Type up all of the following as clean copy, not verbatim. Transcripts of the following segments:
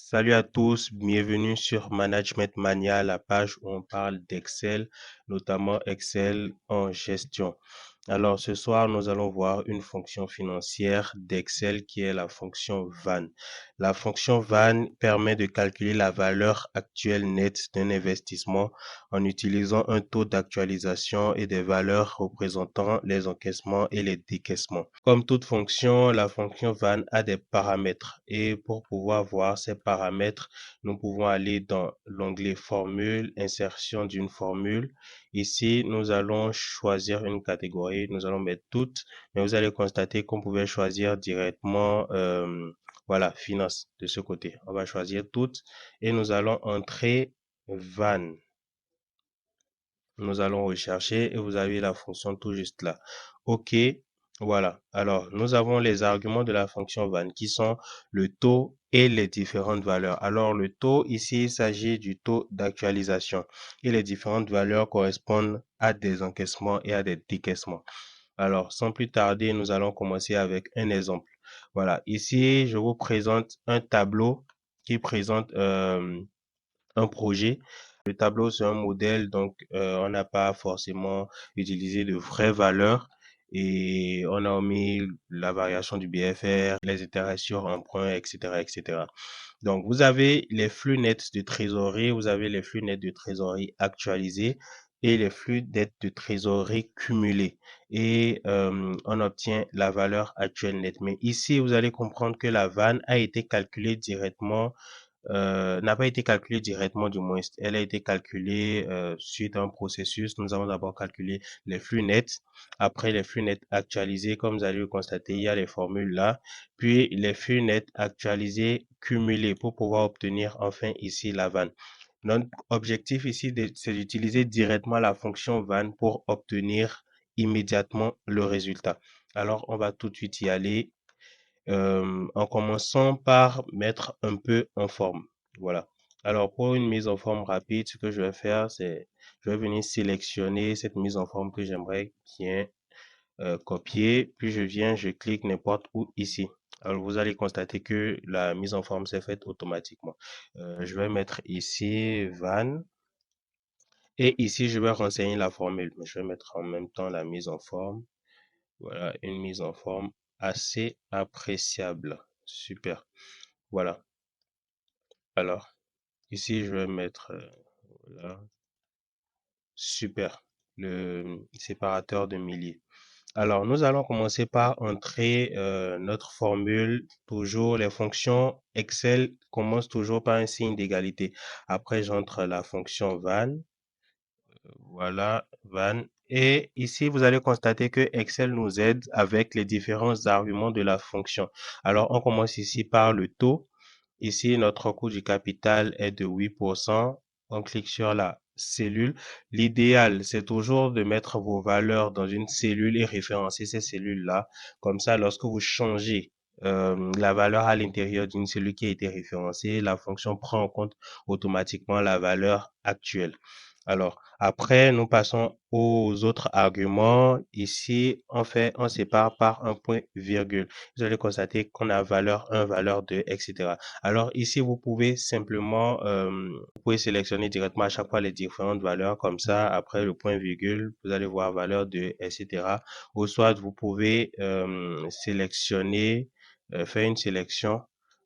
Salut à tous, bienvenue sur Management Mania, la page où on parle d'Excel, notamment Excel en gestion. Alors ce soir, nous allons voir une fonction financière d'Excel qui est la fonction VAN. La fonction VAN permet de calculer la valeur actuelle nette d'un investissement en utilisant un taux d'actualisation et des valeurs représentant les encaissements et les décaissements. Comme toute fonction, la fonction VAN a des paramètres et pour pouvoir voir ces paramètres, nous pouvons aller dans l'onglet Formule, insertion d'une formule. Ici, nous allons choisir une catégorie, nous allons mettre toutes, mais vous allez constater qu'on pouvait choisir directement, voilà, finance de ce côté. On va choisir toutes et nous allons entrer VAN. Nous allons rechercher et vous avez la fonction tout juste là. OK, voilà. Alors, nous avons les arguments de la fonction VAN qui sont le taux et les différentes valeurs. Alors, le taux, ici, il s'agit du taux d'actualisation et les différentes valeurs correspondent à des encaissements et à des décaissements. Alors, sans plus tarder, nous allons commencer avec un exemple. Voilà, ici, je vous présente un tableau qui présente un projet. Le tableau, c'est un modèle, donc on n'a pas forcément utilisé de vraies valeurs et on a omis la variation du BFR, les intérêts sur emprunt, etc., etc. Donc, vous avez les flux nets de trésorerie, vous avez les flux nets de trésorerie actualisés et les flux nets de trésorerie cumulés. Et on obtient la valeur actuelle nette. Mais ici, vous allez comprendre que la vanne a été calculée directement n'a pas été calculée directement du moins. Elle a été calculée suite à un processus. Nous avons d'abord calculé les flux nets. Après les flux nets actualisés, comme vous allez le constater, il y a les formules là. Puis les flux nets actualisés cumulés pour pouvoir obtenir enfin ici la vanne. Notre objectif ici, c'est d'utiliser directement la fonction vanne pour obtenir immédiatement le résultat. Alors, on va tout de suite y aller en commençant par mettre un peu en forme. Voilà. Alors, pour une mise en forme rapide, ce que je vais faire, c'est je vais venir sélectionner cette mise en forme que j'aimerais bien copier. Puis je viens, je clique n'importe où ici. Alors, vous allez constater que la mise en forme s'est faite automatiquement. Je vais mettre ici van. Et ici, je vais renseigner la formule. Mais je vais mettre en même temps la mise en forme. Voilà, une mise en forme assez appréciable. Super. Voilà. Alors, ici, je vais mettre, voilà. Super. Le séparateur de milliers. Alors, nous allons commencer par entrer notre formule. Toujours, les fonctions Excel commencent toujours par un signe d'égalité. Après, j'entre la fonction van. Voilà, van. Et ici, vous allez constater que Excel nous aide avec les différents arguments de la fonction. Alors, on commence ici par le taux. Ici, notre coût du capital est de 8%. On clique sur la cellule. L'idéal, c'est toujours de mettre vos valeurs dans une cellule et référencer ces cellules-là. Comme ça, lorsque vous changez la valeur à l'intérieur d'une cellule qui a été référencée, la fonction prend en compte automatiquement la valeur actuelle. Alors, après, nous passons aux autres arguments. Ici, on sépare par un point virgule. Vous allez constater qu'on a valeur 1, valeur 2, etc. Alors ici, vous pouvez simplement, vous pouvez sélectionner directement à chaque fois les différentes valeurs comme ça. Après le point virgule, vous allez voir valeur 2, etc. Ou soit vous pouvez sélectionner, faire une sélection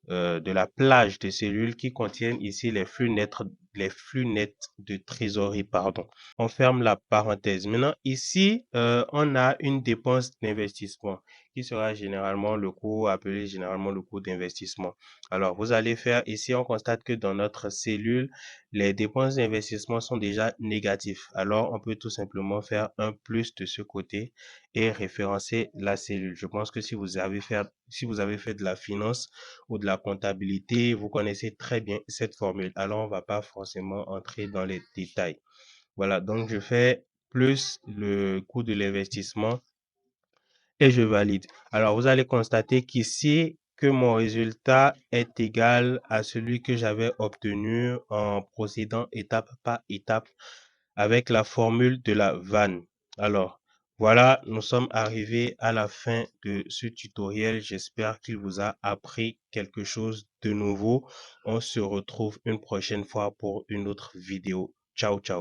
de la plage de cellules qui contiennent ici les flux nets de trésorerie, pardon. On ferme la parenthèse. Maintenant, ici, on a une dépense d'investissement qui sera généralement le coût, appelé généralement le coût d'investissement. Alors, vous allez faire ici, on constate que dans notre cellule, les dépenses d'investissement sont déjà négatives. Alors, on peut tout simplement faire un plus de ce côté et référencer la cellule. Je pense que si vous avez fait de la finance ou de la comptabilité, vous connaissez très bien cette formule. Alors, on va pas forcément entrer dans les détails. Voilà, donc je fais plus le coût de l'investissement et je valide. Alors, vous allez constater qu'ici, que mon résultat est égal à celui que j'avais obtenu en procédant étape par étape avec la formule de la vanne. Alors, Voilà, nous sommes arrivés à la fin de ce tutoriel. J'espère qu'il vous a appris quelque chose de nouveau. On se retrouve une prochaine fois pour une autre vidéo. Ciao, ciao.